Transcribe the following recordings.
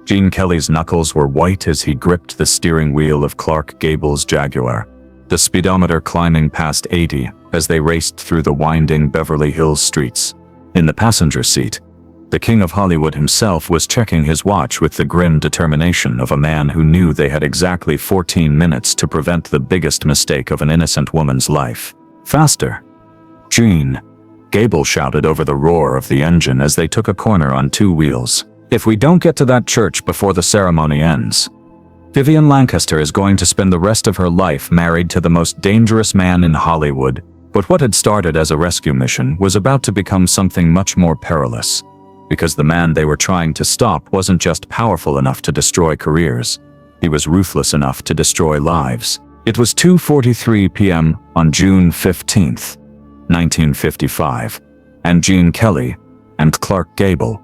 Gene Kelly's knuckles were white as he gripped the steering wheel of Clark Gable's Jaguar, the speedometer climbing past 80 as they raced through the winding Beverly Hills streets. In the passenger seat, the King of Hollywood himself was checking his watch with the grim determination of a man who knew they had exactly 14 minutes to prevent the biggest mistake of an innocent woman's life. "Faster, Gene," Gable shouted over the roar of the engine as they took a corner on two wheels. "If we don't get to that church before the ceremony ends, Vivian Lancaster is going to spend the rest of her life married to the most dangerous man in Hollywood." But what had started as a rescue mission was about to become something much more perilous, because the man they were trying to stop wasn't just powerful enough to destroy careers, he was ruthless enough to destroy lives. It was 2:43 p.m. on June 15th, 1955, and Gene Kelly and Clark Gable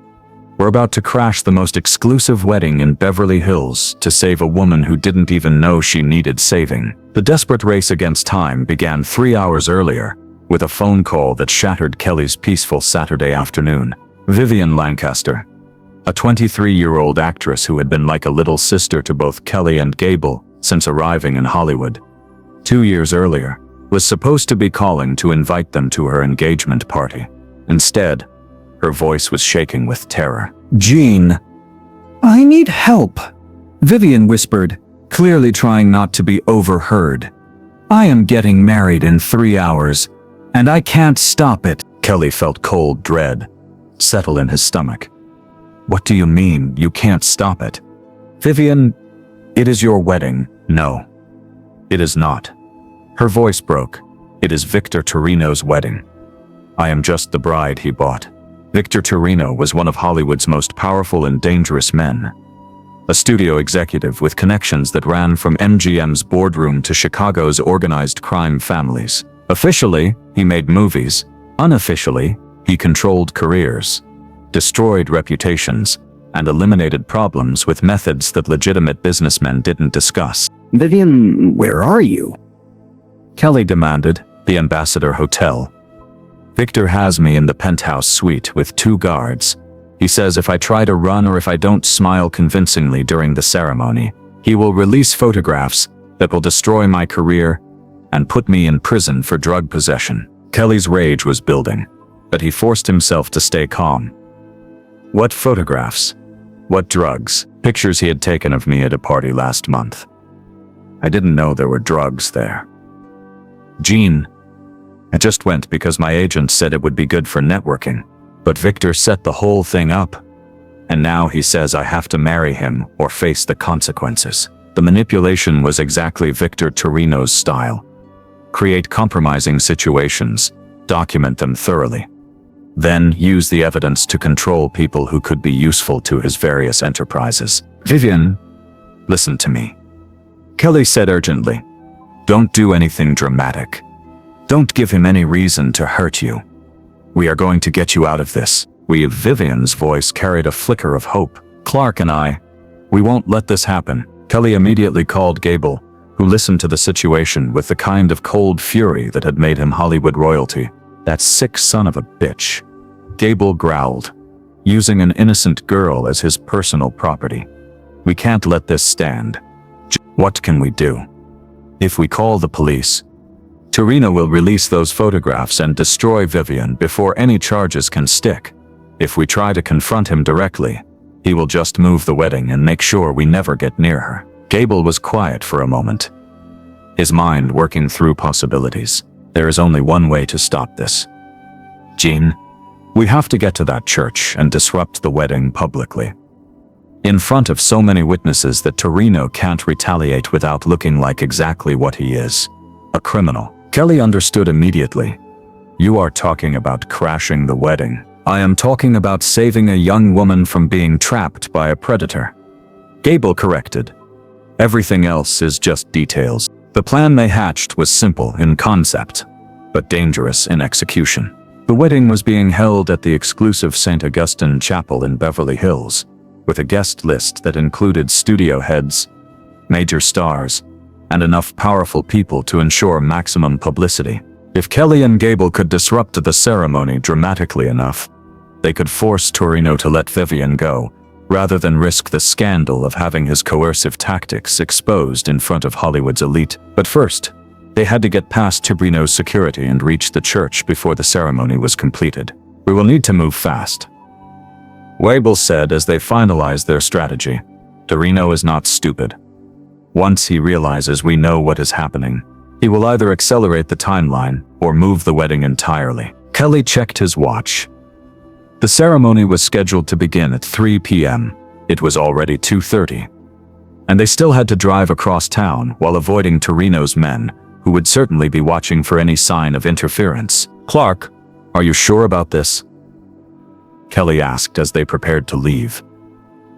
were about to crash the most exclusive wedding in Beverly Hills to save a woman who didn't even know she needed saving. The desperate race against time began 3 hours earlier, with a phone call that shattered Kelly's peaceful Saturday afternoon. Vivian Lancaster, a 23-year-old actress who had been like a little sister to both Kelly and Gable since arriving in Hollywood 2 years earlier, was supposed to be calling to invite them to her engagement party. Instead, her voice was shaking with terror. "Gene, I need help," Vivian whispered, clearly trying not to be overheard. "I am getting married in 3 hours, and I can't stop it." Kelly felt cold dread settle in his stomach. "What do you mean, you can't stop it?" "Vivian, it is your wedding." "No, it is not." Her voice broke. "It is Victor Torrino's wedding. I am just the bride he bought." Victor Torrino was one of Hollywood's most powerful and dangerous men, a studio executive with connections that ran from MGM's boardroom to Chicago's organized crime families. Officially, he made movies. Unofficially, he controlled careers, destroyed reputations, and eliminated problems with methods that legitimate businessmen didn't discuss. "Vivian, where are you?" Kelly demanded. "The Ambassador Hotel. Victor has me in the penthouse suite with 2 guards. He says if I try to run or if I don't smile convincingly during the ceremony, he will release photographs that will destroy my career and put me in prison for drug possession." Kelly's rage was building, but he forced himself to stay calm. "What photographs? What drugs?" "Pictures he had taken of me at a party last month. I didn't know there were drugs there." "Gene, I just went because my agent said it would be good for networking, but Victor set the whole thing up, and now he says I have to marry him or face the consequences." The manipulation was exactly Victor Torrino's style. Create compromising situations, document them thoroughly, then use the evidence to control people who could be useful to his various enterprises. "Vivian, listen to me," Kelly said urgently. "Don't do anything dramatic. Don't give him any reason to hurt you. We are going to get you out of this." Vivian's voice carried a flicker of hope. "Clark and we won't let this happen." Kelly immediately called Gable, who listened to the situation with the kind of cold fury that had made him Hollywood royalty. "That sick son of a bitch," Gable growled, using an innocent girl as his personal property. "We can't let this stand. What can we do? If we call the police, Torrino will release those photographs and destroy Vivian before any charges can stick. If we try to confront him directly, he will just move the wedding and make sure we never get near her." Gable was quiet for a moment, his mind working through possibilities. "There is only one way to stop this. Gene, we have to get to that church and disrupt the wedding publicly, in front of so many witnesses that Torrino can't retaliate without looking like exactly what he is, a criminal." Kelly understood immediately. "You are talking about crashing the wedding. I am talking about saving a young woman from being trapped by a predator," Gable corrected. "Everything else is just details." The plan they hatched was simple in concept, but dangerous in execution. The wedding was being held at the exclusive St. Augustine Chapel in Beverly Hills, with a guest list that included studio heads, major stars, and enough powerful people to ensure maximum publicity. If Kelly and Gable could disrupt the ceremony dramatically enough, they could force Torrino to let Vivian go, rather than risk the scandal of having his coercive tactics exposed in front of Hollywood's elite. But first, they had to get past Torrino's security and reach the church before the ceremony was completed. "We will need to move fast," Gable said as they finalized their strategy. "Torrino is not stupid. Once he realizes we know what is happening, he will either accelerate the timeline or move the wedding entirely." Kelly checked his watch. The ceremony was scheduled to begin at 3 p.m. It was already 2:30. And they still had to drive across town while avoiding Torrino's men, who would certainly be watching for any sign of interference. "Clark, are you sure about this?" Kelly asked as they prepared to leave.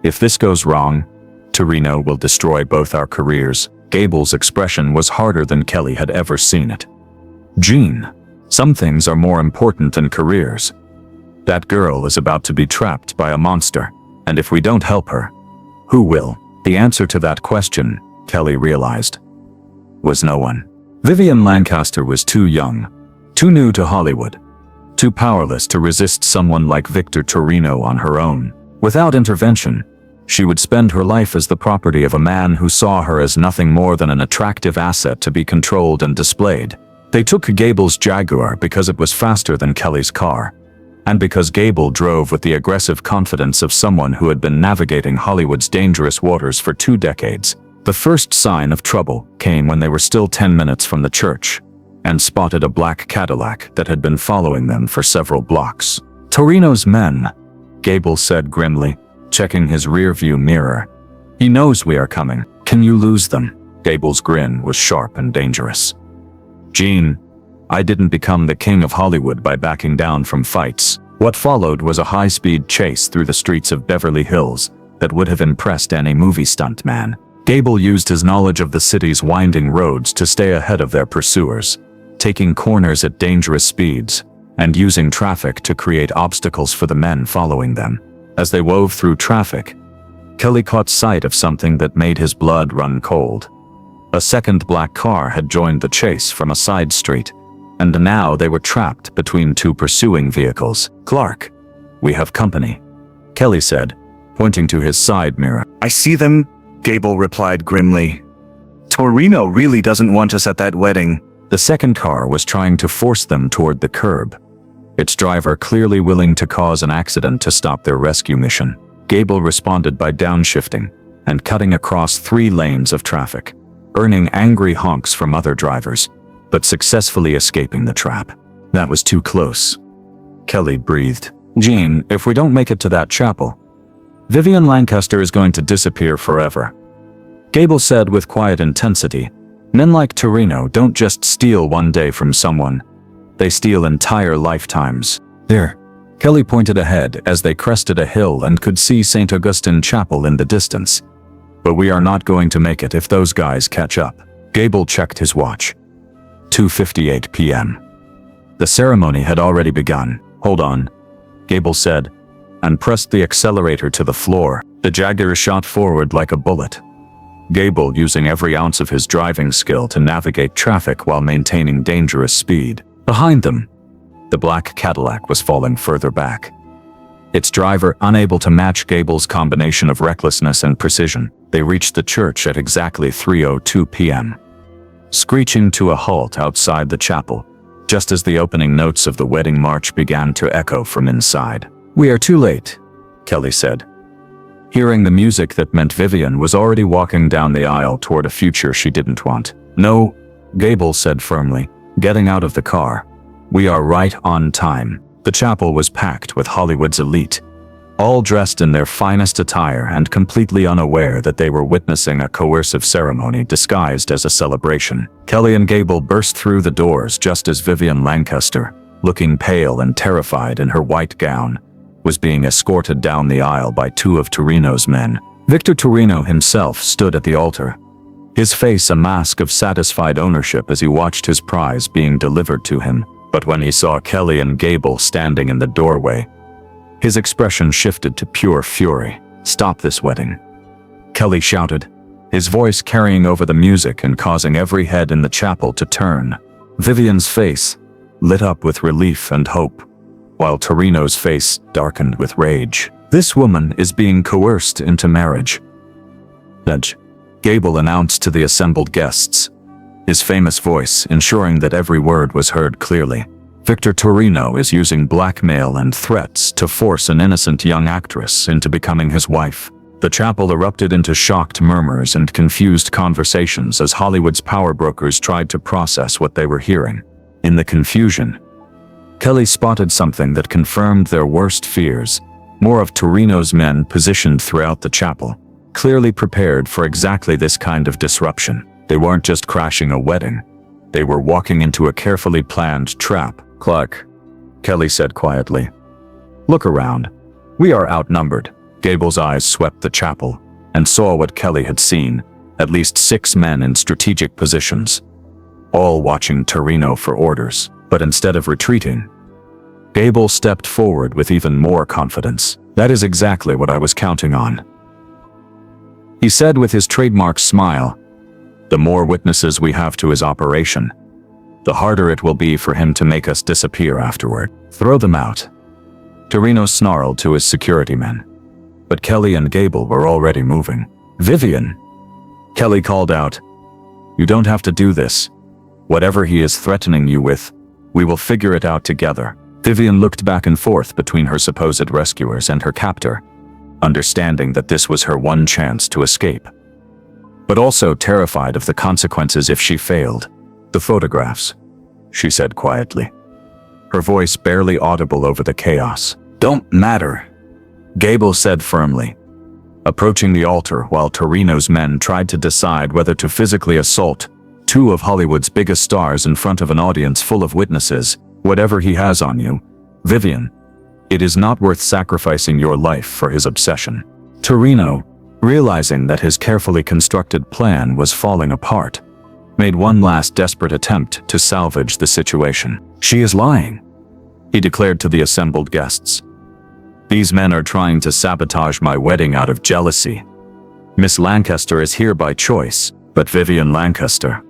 "If this goes wrong, Torrino will destroy both our careers." Gable's expression was harder than Kelly had ever seen it. "Jean, some things are more important than careers. That girl is about to be trapped by a monster, and if we don't help her, who will?" The answer to that question, Kelly realized, was no one. Vivian Lancaster was too young, too new to Hollywood, too powerless to resist someone like Victor Torrino on her own. Without intervention, she would spend her life as the property of a man who saw her as nothing more than an attractive asset to be controlled and displayed. They took Gable's Jaguar because it was faster than Kelly's car, and because Gable drove with the aggressive confidence of someone who had been navigating Hollywood's dangerous waters for 2 decades. The first sign of trouble came when they were still 10 minutes from the church and spotted a black Cadillac that had been following them for several blocks. "Torrino's men," Gable said grimly, checking his rearview mirror. "He knows we are coming. Can you lose them?" Gable's grin was sharp and dangerous. "Jean, I didn't become the king of Hollywood by backing down from fights." What followed was a high-speed chase through the streets of Beverly Hills that would have impressed any movie stuntman. Gable used his knowledge of the city's winding roads to stay ahead of their pursuers, taking corners at dangerous speeds and using traffic to create obstacles for the men following them. As they wove through traffic, Kelly caught sight of something that made his blood run cold. A second black car had joined the chase from a side street, and now they were trapped between 2 pursuing vehicles. "Clark, we have company," Kelly said, pointing to his side mirror. "I see them," Gable replied grimly. "Torrino really doesn't want us at that wedding." The second car was trying to force them toward the curb, its driver clearly willing to cause an accident to stop their rescue mission. Gable responded by downshifting and cutting across 3 lanes of traffic, earning angry honks from other drivers, but successfully escaping the trap. "That was too close," Kelly breathed. "Jean, if we don't make it to that chapel, Vivian Lancaster is going to disappear forever," Gable said with quiet intensity. "Men like Torrino don't just steal one day from someone. They steal entire lifetimes." "There," Kelly pointed ahead as they crested a hill and could see St. Augustine Chapel in the distance. "But we are not going to make it if those guys catch up." Gable checked his watch. 2:58 p.m. The ceremony had already begun. "Hold on," Gable said, and pressed the accelerator to the floor. The Jaguar shot forward like a bullet, Gable using every ounce of his driving skill to navigate traffic while maintaining dangerous speed. Behind them, the black Cadillac was falling further back, its driver unable to match Gable's combination of recklessness and precision. They reached the church at exactly 3:02 p.m., screeching to a halt outside the chapel, just as the opening notes of the wedding march began to echo from inside. "We are too late," Kelly said, hearing the music that meant Vivian was already walking down the aisle toward a future she didn't want. "No," Gable said firmly, getting out of the car. "We are right on time." The chapel was packed with Hollywood's elite, all dressed in their finest attire and completely unaware that they were witnessing a coercive ceremony disguised as a celebration. Kelly and Gable burst through the doors just as Vivian Lancaster, looking pale and terrified in her white gown, was being escorted down the aisle by 2 of Torrino's men. Victor Torrino himself stood at the altar, his face a mask of satisfied ownership as he watched his prize being delivered to him. But when he saw Kelly and Gable standing in the doorway, his expression shifted to pure fury. "Stop this wedding," Kelly shouted, his voice carrying over the music and causing every head in the chapel to turn. Vivian's face lit up with relief and hope, while Torrino's face darkened with rage. This woman is being coerced into marriage. Gable announced to the assembled guests, his famous voice ensuring that every word was heard clearly. Victor Torrino is using blackmail and threats to force an innocent young actress into becoming his wife. The chapel erupted into shocked murmurs and confused conversations as Hollywood's power brokers tried to process what they were hearing. In the confusion, Kelly spotted something that confirmed their worst fears. More of Torrino's men positioned throughout the chapel, clearly prepared for exactly this kind of disruption. They weren't just crashing a wedding. They were walking into a carefully planned trap. "Clark," Kelly said quietly. "Look around. We are outnumbered." Gable's eyes swept the chapel and saw what Kelly had seen, at least 6 men in strategic positions, all watching Torrino for orders. But instead of retreating, Gable stepped forward with even more confidence. "That is exactly what I was counting on," he said with his trademark smile. "The more witnesses we have to his operation, the harder it will be for him to make us disappear afterward. Throw them out." Torrino snarled to his security men, but Kelly and Gable were already moving. "Vivian," Kelly called out, "you don't have to do this. Whatever he is threatening you with, we will figure it out together." Vivian looked back and forth between her supposed rescuers and her captor, understanding that this was her one chance to escape, but also terrified of the consequences if she failed. "The photographs," she said quietly, her voice barely audible over the chaos. "Don't matter," Gable said firmly, approaching the altar while Torrino's men tried to decide whether to physically assault 2 of Hollywood's biggest stars in front of an audience full of witnesses. "Whatever he has on you, Vivian, it is not worth sacrificing your life for his obsession." Torrino, realizing that his carefully constructed plan was falling apart, made one last desperate attempt to salvage the situation. "She is lying," he declared to the assembled guests. "These men are trying to sabotage my wedding out of jealousy. Miss Lancaster is here by choice, but Vivian Lancaster,"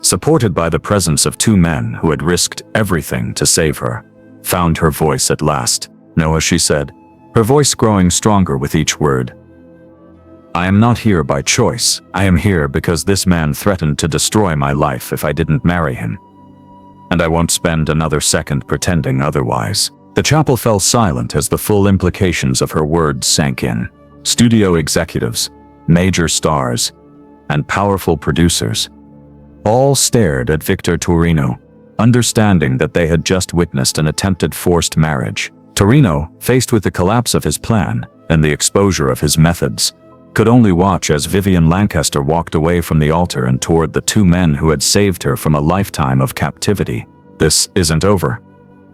supported by the presence of 2 men who had risked everything to save her, found her voice at last. "Noah," she said, her voice growing stronger with each word, "I am not here by choice. I am here because this man threatened to destroy my life if I didn't marry him. And I won't spend another second pretending otherwise." The chapel fell silent as the full implications of her words sank in. Studio executives, major stars, and powerful producers all stared at Victor Torrino, understanding that they had just witnessed an attempted forced marriage. Torrino, faced with the collapse of his plan and the exposure of his methods, could only watch as Vivian Lancaster walked away from the altar and toward the 2 men who had saved her from a lifetime of captivity. "This isn't over,"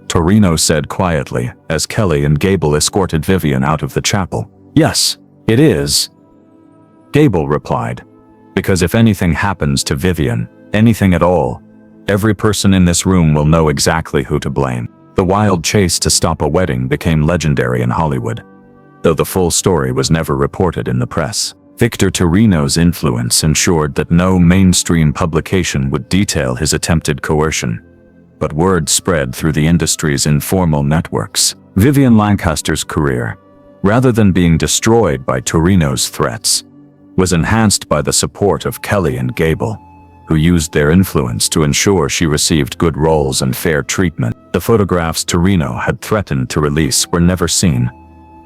Torrino said quietly as Kelly and Gable escorted Vivian out of the chapel. "Yes, it is," Gable replied, "because if anything happens to Vivian, anything at all, every person in this room will know exactly who to blame." The wild chase to stop a wedding became legendary in Hollywood, though the full story was never reported in the press. Victor Torrino's influence ensured that no mainstream publication would detail his attempted coercion, but word spread through the industry's informal networks. Vivian Lancaster's career, rather than being destroyed by Torrino's threats, was enhanced by the support of Kelly and Gable, who used their influence to ensure she received good roles and fair treatment. The photographs Torrino had threatened to release were never seen,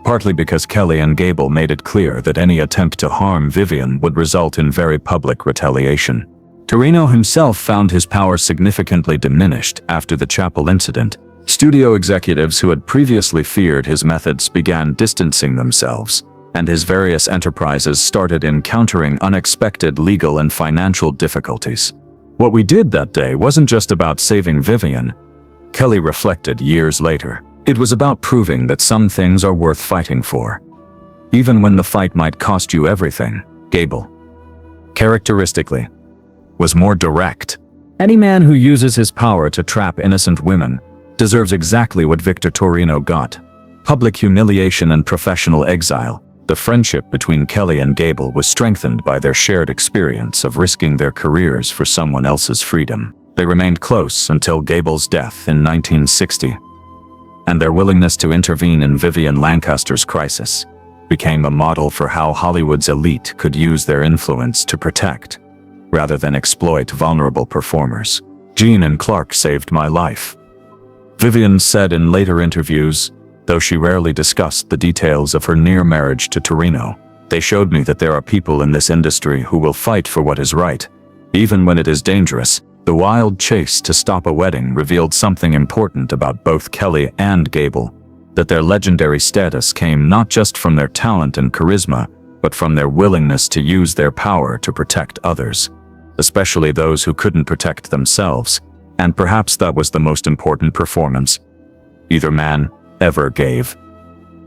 partly because Kelly and Gable made it clear that any attempt to harm Vivian would result in very public retaliation. Torrino himself found his power significantly diminished after the chapel incident. Studio executives who had previously feared his methods began distancing themselves, and his various enterprises started encountering unexpected legal and financial difficulties. "What we did that day wasn't just about saving Vivian," Kelly reflected years later. "It was about proving that some things are worth fighting for, even when the fight might cost you everything." Gable, characteristically, was more direct. "Any man who uses his power to trap innocent women deserves exactly what Victor Torrino got: public humiliation and professional exile." The friendship between Kelly and Gable was strengthened by their shared experience of risking their careers for someone else's freedom. They remained close until Gable's death in 1960. and their willingness to intervene in Vivian Lancaster's crisis became a model for how Hollywood's elite could use their influence to protect, rather than exploit vulnerable performers. Jean and Clark saved my life, Vivian said in later interviews, though she rarely discussed the details of her near marriage to Torrino. They showed me that there are people in this industry who will fight for what is right, even when it is dangerous. The wild chase to stop a wedding revealed something important about both Kelly and Gable, that their legendary status came not just from their talent and charisma, but from their willingness to use their power to protect others, especially those who couldn't protect themselves. And perhaps that was the most important performance either man ever gave.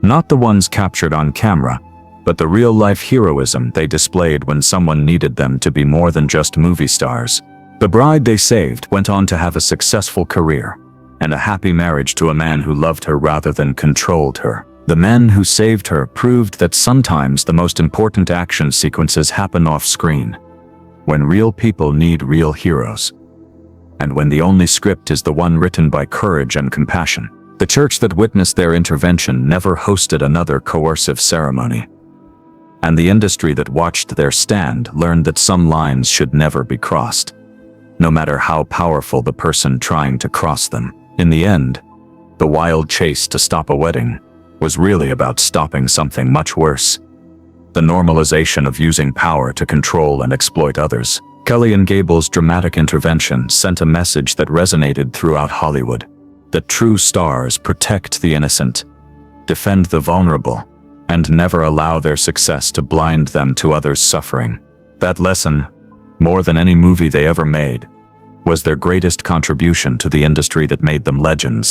Not the ones captured on camera, but the real-life heroism they displayed when someone needed them to be more than just movie stars. The bride they saved went on to have a successful career and a happy marriage to a man who loved her rather than controlled her. The men who saved her proved that sometimes the most important action sequences happen off-screen, when real people need real heroes, and when the only script is the one written by courage and compassion. The church that witnessed their intervention never hosted another coercive ceremony, and the industry that watched their stand learned that some lines should never be crossed, no matter how powerful the person trying to cross them. In the end, the wild chase to stop a wedding was really about stopping something much worse: the normalization of using power to control and exploit others. Kelly and Gable's dramatic intervention sent a message that resonated throughout Hollywood: that true stars protect the innocent, defend the vulnerable, and never allow their success to blind them to others' suffering. That lesson, more than any movie they ever made, was their greatest contribution to the industry that made them legends.